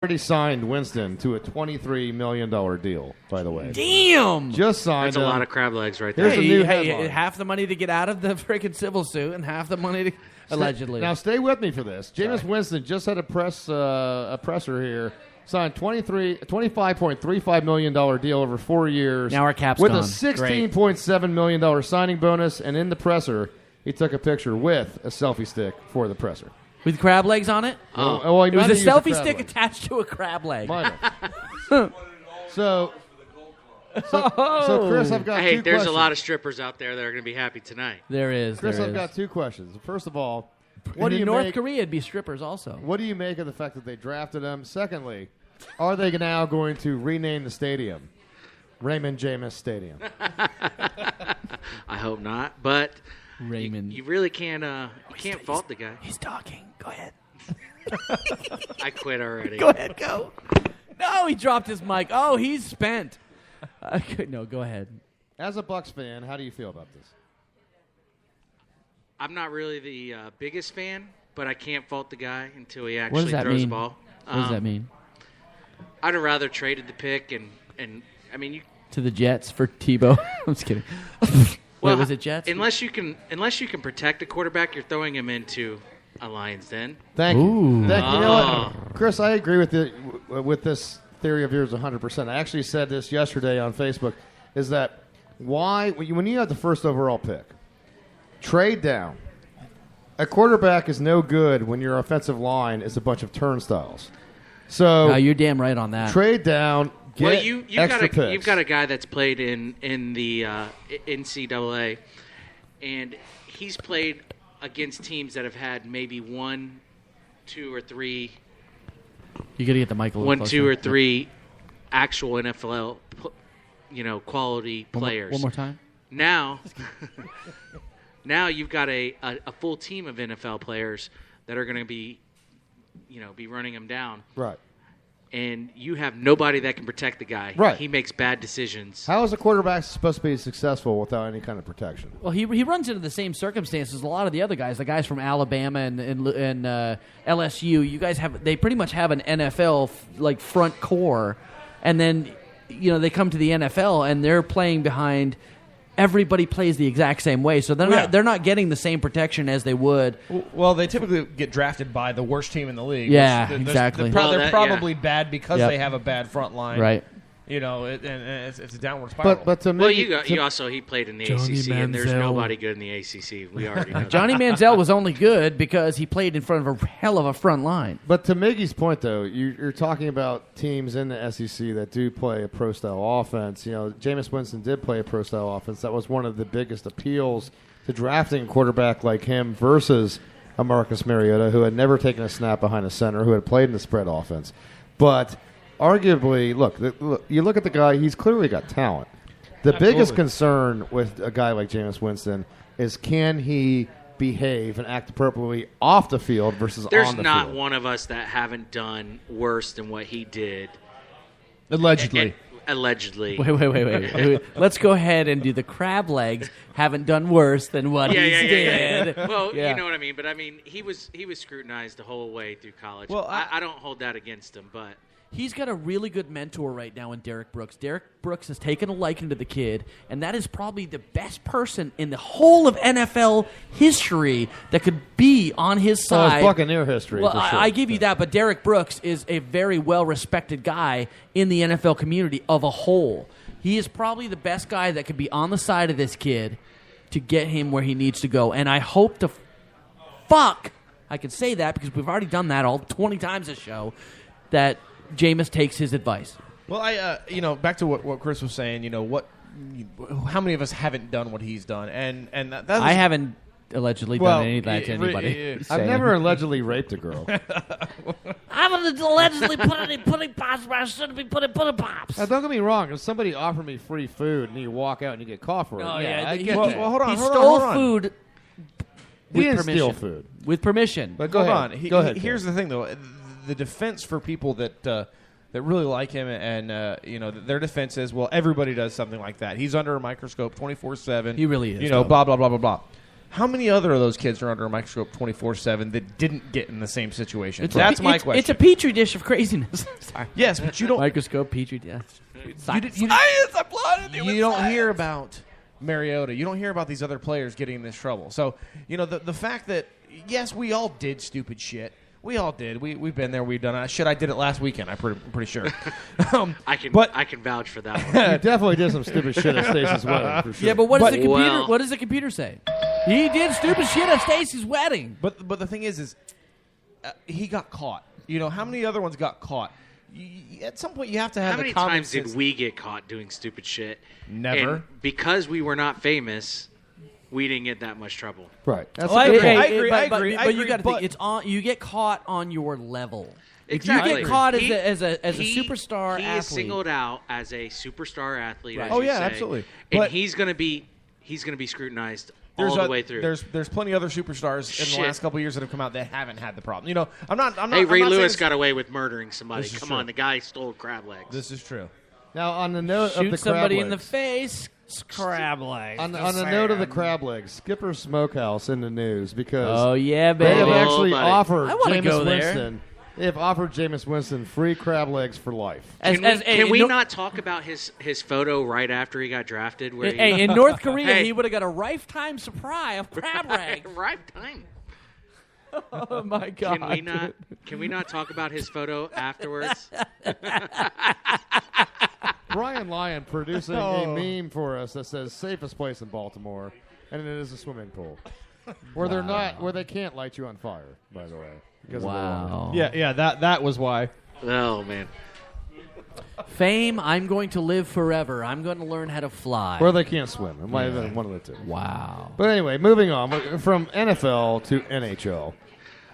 already signed Winston to a $23 million deal, by the way. Damn! Just signed That's a lot of crab legs right there. Here's a new headline. half the money to get out of the freaking civil suit and half the money to allegedly. Now, stay with me for this. Jameis Winston just had a presser here. Signed $25.35 million deal over 4 years. Now our cap's with gone. a $16.7 million signing bonus, and in the presser, he took a picture with a selfie stick for the presser. With crab legs on it? Well, It was a used selfie crab stick leg. attached to a crab leg. Might have. So, Chris, I've got Hey, two there's questions. a lot of strippers out there that are going to be happy tonight. There is. Chris, there I've is. got two questions. First of all, In North Korea, it'd be strippers also. What do you make of the fact that they drafted him? Secondly, are they now going to rename the stadium Raymond Jameis Stadium? I hope not, but Raymond. you really can't fault the guy. He's talking. Go ahead. I quit already. Go ahead. Go. No, he dropped his mic. Oh, he's spent. No, go ahead. As a Bucs fan, how do you feel about this? I'm not really the biggest fan, but I can't fault the guy until he What does actually that throws mean? the ball. What does that mean? I'd have rather traded the pick and I mean you. To the Jets for Tebow. I'm just kidding. Well, Wait, was it Jets? Unless you can protect a quarterback, you're throwing him into a lion's den. Thank you. Ooh. You know what? Chris, I agree with this theory of yours 100%. I actually said this yesterday on Facebook, is that why, when you have the first overall pick, trade down. A quarterback is no good when your offensive line is a bunch of turnstiles. So No, you're damn right on that. trade down, get Well, you've extra got a picks. guy that's played in the NCAA, and he's played against teams that have had maybe 1, 2, or 3 You got to get the mic a little one, closer. 2, or 3 actual NFL, quality One more- players. One more time. Now, now you've got a full team of NFL players that are going to be running him down, Right. and you have nobody that can protect the guy. Right. He makes bad decisions. How is a quarterback supposed to be successful without any kind of protection? Well, he runs into the same circumstances as a lot of the other guys. The guys from Alabama and LSU. You guys they pretty much have an NFL like front core, and then they come to the NFL and they're playing behind. Everybody plays the exact same way, so they're not getting the same protection as they would. Well, they typically get drafted by the worst team in the league. Yeah, which exactly. They're probably bad because Yep. they have a bad front line. Right. And it's a downward spiral. But to me, Well, he played in the Johnny ACC, and there's Manziel. nobody good in the ACC. We already know. Johnny Manziel was only good because he played in front of a hell of a front line. But to Miggy's point, though, you're talking about teams in the SEC that do play a pro-style offense. Jameis Winston did play a pro-style offense. That was one of the biggest appeals to drafting a quarterback like him versus a Marcus Mariota, who had never taken a snap behind a center, who had played in the spread offense. But arguably, look, you look at the guy, he's clearly got talent. The biggest concern with a guy like Jameis Winston is can he behave and act appropriately off the field versus There's on the not field. one of us that haven't done worse than what he did. Allegedly. Allegedly. Wait. Let's go ahead and do the crab legs. Haven't done worse than what he did. Well, Yeah. you know what I mean. But I mean, he was scrutinized the whole way through college. Well, I don't hold that against him, but He's got a really good mentor right now in Derek Brooks. Derek Brooks has taken a liking to the kid, and that is probably the best person in the whole of NFL history that could be on his Well, it's side. Buccaneer history. Well, for sure. I give you that, but Derek Brooks is a very well-respected guy in the NFL community of a whole. He is probably the best guy that could be on the side of this kid to get him where he needs to go. And I hope to I can say that because we've already done that all 20 times this show, that Jameis takes his advice. Well, back to what Chris was saying. How many of us haven't done what he's done? And that was, I haven't allegedly done any of that to anybody. I've Saying. never allegedly raped a girl. I haven't allegedly put any pudding pops where I shouldn't be putting pudding pops. Now, don't get me wrong. If somebody offered me free food and you walk out and you get caught for it, Oh, I he, get Well, that. hold on, he hold on, stole hold on. food He with didn't permission. steal food. With permission. But go Hold ahead. on. Go ahead. Here's Ken. the thing, though. The defense for people that really like him, and their defense is, well, everybody does something like that. He's under a microscope 24/7. He really is, Blah blah blah blah blah. How many other of those kids are under a microscope 24/7 that didn't get in the same situation? That's my question. It's a petri dish of craziness. Sorry. Yes, but you don't. Microscope, petri dish. You don't hear about Mariota. You don't hear about these other players getting in this trouble. So, the fact that, yes, we all did stupid shit. We all did. We've been there. We've done it. Shit, I did it last weekend. I'm pretty sure. I can vouch for that one. You definitely did some stupid shit at Stacey's wedding, for sure. Yeah, but what does the computer? Well- What does the computer say? He did stupid shit at Stacy's wedding. But the thing is he got caught. How many other ones got caught? At some point, you have to have How the many common times sense. did we get caught doing stupid shit? Never. And because we were not famous, we didn't get that much trouble. Right. That's I a good agree. point. I agree. But you got to but- think it's on. You get caught on your level. Exactly. If you get caught He- as a he- superstar he athlete, is singled out as a superstar athlete. Right. As Oh, you yeah, say. absolutely. And But- he's going to be scrutinized all the way through. There's plenty of other superstars in Shit. the last couple of years that have come out that haven't had the problem. I'm not. Hey, Ray I'm not Lewis saying got away with murdering somebody. This is Come true. on, the guy stole crab legs. This is true. Now, on the note of shoot the somebody crab in the legs, face. Crab legs. on the note of the crab legs, Skipper Smokehouse in the news because Oh yeah, they baby. have Oh, actually buddy. offered I wanna Jameis go there. Winston. They have offered Jameis Winston free crab legs for life. Can we not talk about his photo right after he got drafted? Where Hey, in North Korea, Hey. he would have got a lifetime supply of crab legs. right time. Oh my god! Can we not talk about his photo afterwards? Brian Lyon producing a meme for us that says safest place in Baltimore, and it is a swimming pool. Where they can't light you on fire, by the way. Because of the law. Wow. Yeah. That was why. Oh man. Fame, I'm going to live forever. I'm going to learn how to fly. Where they can't swim. It might have been one of the two. Wow. But anyway, moving on from NFL to NHL.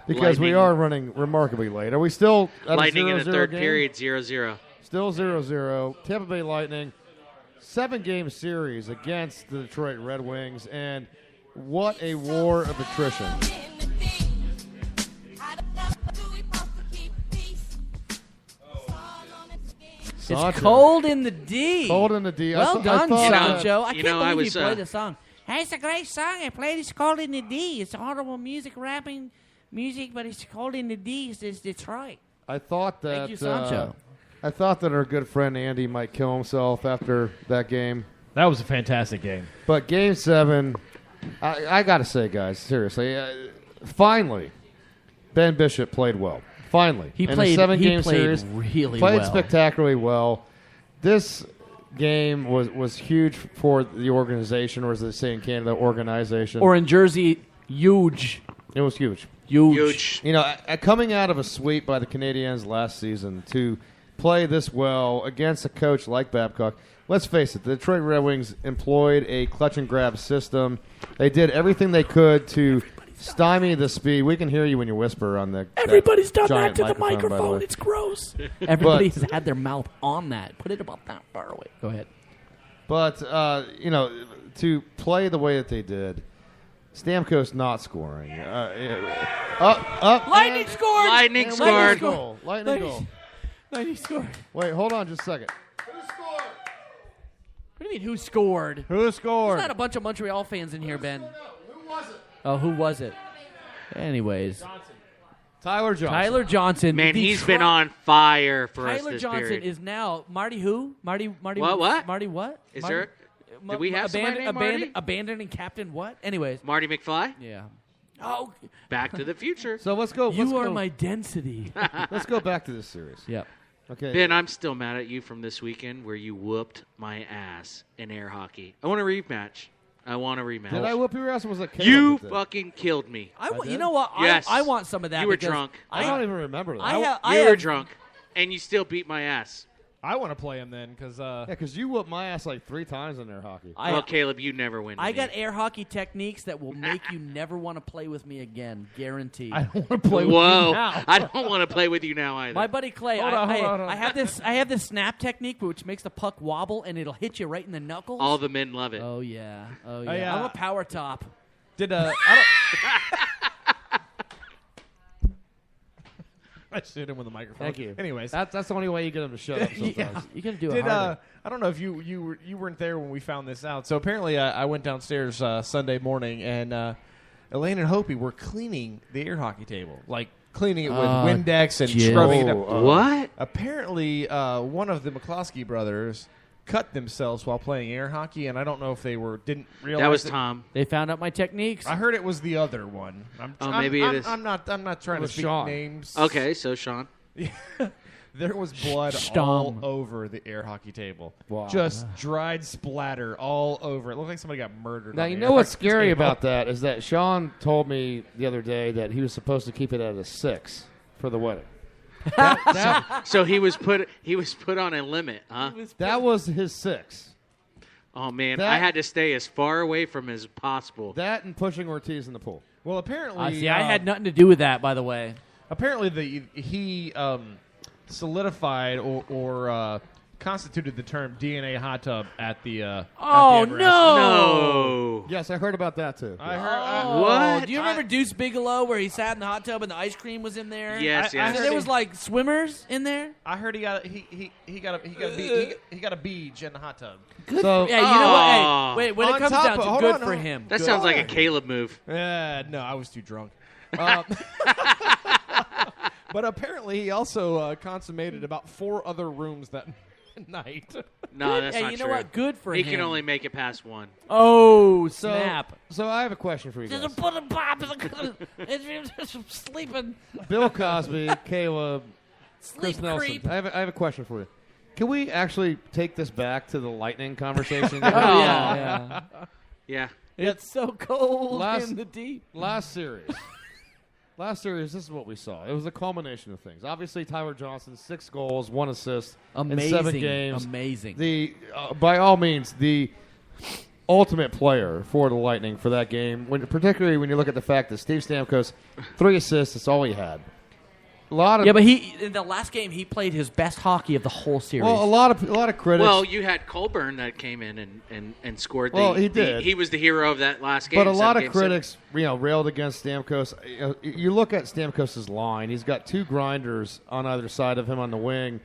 Because we Lightning. are running remarkably late. Are we still at Lightning a 0-0 in the third game? period, 0-0. Still 0-0. Tampa Bay Lightning, 7-game series against the Detroit Red Wings, and what a war of attrition. It's cold in the D. Cold in the D. I Well th- I done, thought that- Sancho. I you can't know, I believe was, you played the song. Hey, it's a great song. I played It's Cold in the D. It's horrible music, rapping music, but it's cold in the D. It's Detroit. I thought that Thank you, Sancho. I thought that our good friend Andy might kill himself after that game. That was a fantastic game. But Game 7, I got to say, guys, seriously, finally, Ben Bishop played well. Finally. He In played- a 7-game he played series. really played well. spectacularly well. This game was huge for the organization, or as they say in Canada, organization. Or in Jersey, huge. It was huge. Huge. You know, coming out of a sweep by the Canadiens last season to play this well against a coach like Babcock, let's face it, the Detroit Red Wings employed a clutch and grab system. They did everything they could to stymie the speed. We can hear you when you whisper on the Everybody's done giant that to the by the microphone. way. It's gross. Everybody's had their mouth on that. Put it about that far away. Go ahead. But, you know, to play the way that they did, Stamkos not scoring. Up. Lightning and- scored. Lightning and scored. Lightning goal. Lightning scored. Wait, hold on just a second. What do you mean, who scored? Who scored? There's not a bunch of Montreal fans in here, Ben. Who was it? Oh, who was it? Anyways, Tyler Johnson. Tyler Johnson. Man, the he's been Tro- on fire for us Tyler this Johnson period. is now Marty. Who? Marty. What? Marty. What? Is Marty, there? Did we have somebody named Marty? abandoning Captain? What? Anyways. Marty McFly? Yeah. Oh, Back to the Future. So let's go. you are my density. Let's go back to this series. Yep. Okay. Ben, I'm still mad at you from this weekend where you whooped my ass in air hockey. I want a rematch. Did I whoop your ass, or was it Caleb You that did? fucking killed me. You did? know what? Yes. I want some of that. You were because drunk. I don't even remember that. I You were have- drunk, and you still beat my ass. I want to play him then because Yeah, because you whooped my ass like 3 times in their hockey. Well, Caleb, you never win. I to got me. air hockey techniques that will make you never want to play with me again. Guaranteed. I don't want to play with Whoa! you now. I don't want to play with you now either. My buddy Clay, Hold on. I have this snap technique which makes the puck wobble and it'll hit you right in the knuckles. All the men love it. Oh yeah. yeah. I'm a power top. Did I don't. I shoot him with a microphone. Thank you. Anyways, That's the only way you get them to shut up sometimes. Yeah, you gotta do it did harder. I don't know if you weren't there when we found this out. So apparently I went downstairs Sunday morning and Elaine and Hopi were cleaning the air hockey table, like cleaning it with Windex and scrubbing it up. What? Apparently, one of the McCloskey brothers cut themselves while playing air hockey, and I don't know if they didn't realize That was Tom. They found out my techniques. I heard it was the other one. Maybe it is. I'm not trying to speak Sean. names. Okay, so Sean. There was blood all over the air hockey table. Wow. Just dried splatter all over. It looked like somebody got murdered. Now, on you the know air what's hockey scary table. about that is that Sean told me the other day that he was supposed to keep it at a 6 for the wedding. So he was put on a limit, huh? That was his 6. Oh man, That- I had to stay as far away from as possible. That and pushing Ortiz in the pool. Well, apparently, See, I had nothing to do with that, by the way. apparently he solidified or constituted the term DNA hot tub at the. Oh, at the Everest. No. Yes, I heard about that too. I heard. What? Do you remember Deuce Bigelow where he sat in the hot tub and the ice cream was in there? Yes, I yes. And there was like swimmers in there. I heard he got a beach in the hot tub. So Yeah, you know what? Oh. Hey, wait, when On it comes top down of- to hold good on, for hold on. him. That sounds like a Caleb move. No, I was too drunk. But apparently, he also consummated about 4 other rooms that night. No, that's Hey, not you know true. what? Good for He him. can only make it past one. Oh, So, snap. so I have a question for you guys. Just put a pop in the sleeping. Bill Cosby, Caleb, Chris Sleep Nelson. creep. I have a question for you. Can we actually take this back to the lightning conversation? Oh, yeah. Yeah. It's so cold Last- in the deep. Last series, this is what we saw. It was a culmination of things. Obviously, Tyler Johnson, 6 goals, 1 assist in 7 games. Amazing. The by all means, the ultimate player for the Lightning for that game. Particularly when you look at the fact that Steve Stamkos, 3 assists. That's all he had. A lot of Yeah, but in the last game, he played his best hockey of the whole series. well, a lot of critics. Well, you had Colburn that came in and scored. Well, he did. He was the hero of that last game. But a lot of Game critics, railed against Stamkos. You look at Stamkos' line; he's got 2 grinders on either side of him on the wing.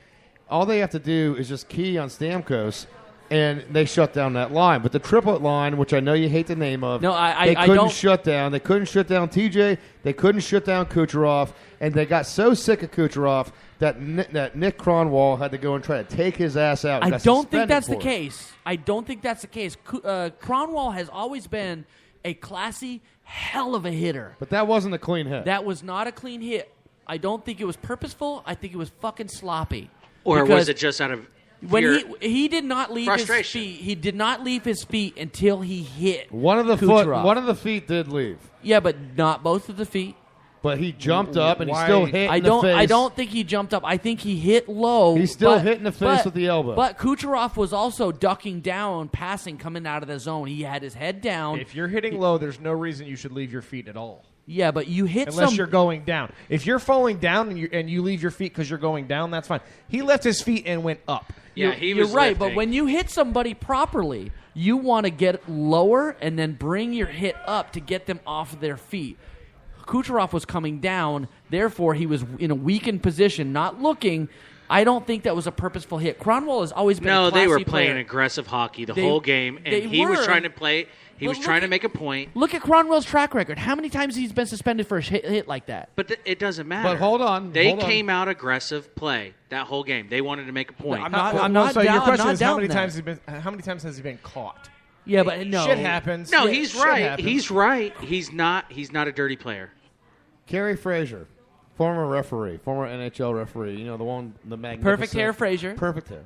All they have to do is just key on Stamkos, and they shut down that line. But the triplet line, which I know you hate the name of, No, they I couldn't don't- shut down. They couldn't shut down TJ. They couldn't shut down Kucherov, and they got so sick of Kucherov that Nick Kronwall had to go and try to take his ass out. I Got don't think suspended that's the for it. case. I don't think that's the case. Kronwall has always been a classy hell of a hitter. But that wasn't a clean hit. That was not a clean hit. I don't think it was purposeful. I think it was fucking sloppy. Or Because was it just out of when fear? he did not leave his Frustration. feet? He did not leave his feet until he hit one of the Kucherov. feet did leave. Yeah, but not both of the feet. But he jumped up and he Why- still hit I in the don't. face. I don't think he jumped up. I think he hit low. He still but- hit in the face but- with the elbow. But Kucherov was also ducking down, passing, coming out of the zone. He had his head down. If you're hitting low, there's no reason you should leave your feet at all. Yeah, but you hit Unless some. you're going down. If you're falling down and you leave your feet because you're going down, that's fine. He left his feet and went up. Yeah, he You're was right, lifting. but when you hit somebody properly, you want to get lower and then bring your hit up to get them off their feet. Kucherov was coming down, therefore he was in a weakened position, not looking. I don't think that was a purposeful hit. Kronwall has always been a No, classy they were player. playing aggressive hockey the They- whole game, they and he was were. trying to play. He But was look trying to at- make a point. Look at Cronwell's track record. How many times he's been suspended for a hit like that? But it doesn't matter. But hold on, They hold on. came out aggressive play that whole game. They wanted to make a point. I'm not. Well, I'm not so down, your question I'm not is how many doubting times that. how many times has he been caught? Yeah, but no. Shit happens. No, Yeah, he's shit right. happens. He's right. He's not a dirty player. Kerry Frazier, former referee, former NHL referee. You know the magnificent, Perfect hair, Frazier. perfect hair,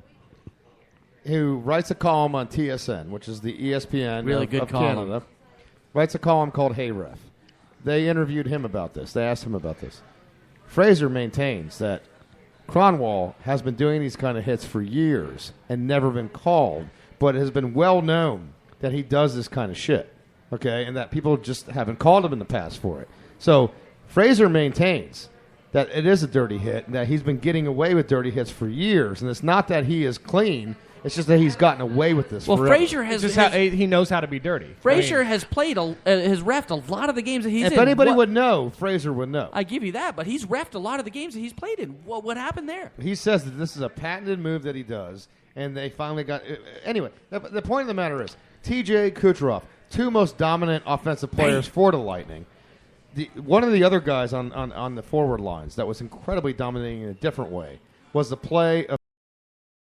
who writes a column on TSN, which is the ESPN Really of, good of column. Canada. Writes a column called Hey Ref. They interviewed him about this. They asked him about this. Frazier maintains that Kronwall has been doing these kind of hits for years and never been called, but it has been well known that he does this kind of shit. Okay, and that people just haven't called him in the past for it. So Frazier maintains that it is a dirty hit and that he's been getting away with dirty hits for years, and it's not that he is clean. It's just that he's gotten away with this. Well, forever. Frazier has. Just has- he knows how to be dirty. Frazier I mean, has played has reffed a lot of the games that he's in. If anybody What- would know, Frazier would know. I give you that, but he's reffed a lot of the games that he's played in. What happened there? He says that this is a patented move that he does, and they finally got. Anyway, the point of the matter is, TJ Kucherov, two most dominant offensive players for the Lightning. One of the other guys on the forward lines that was incredibly dominating in a different way was the play of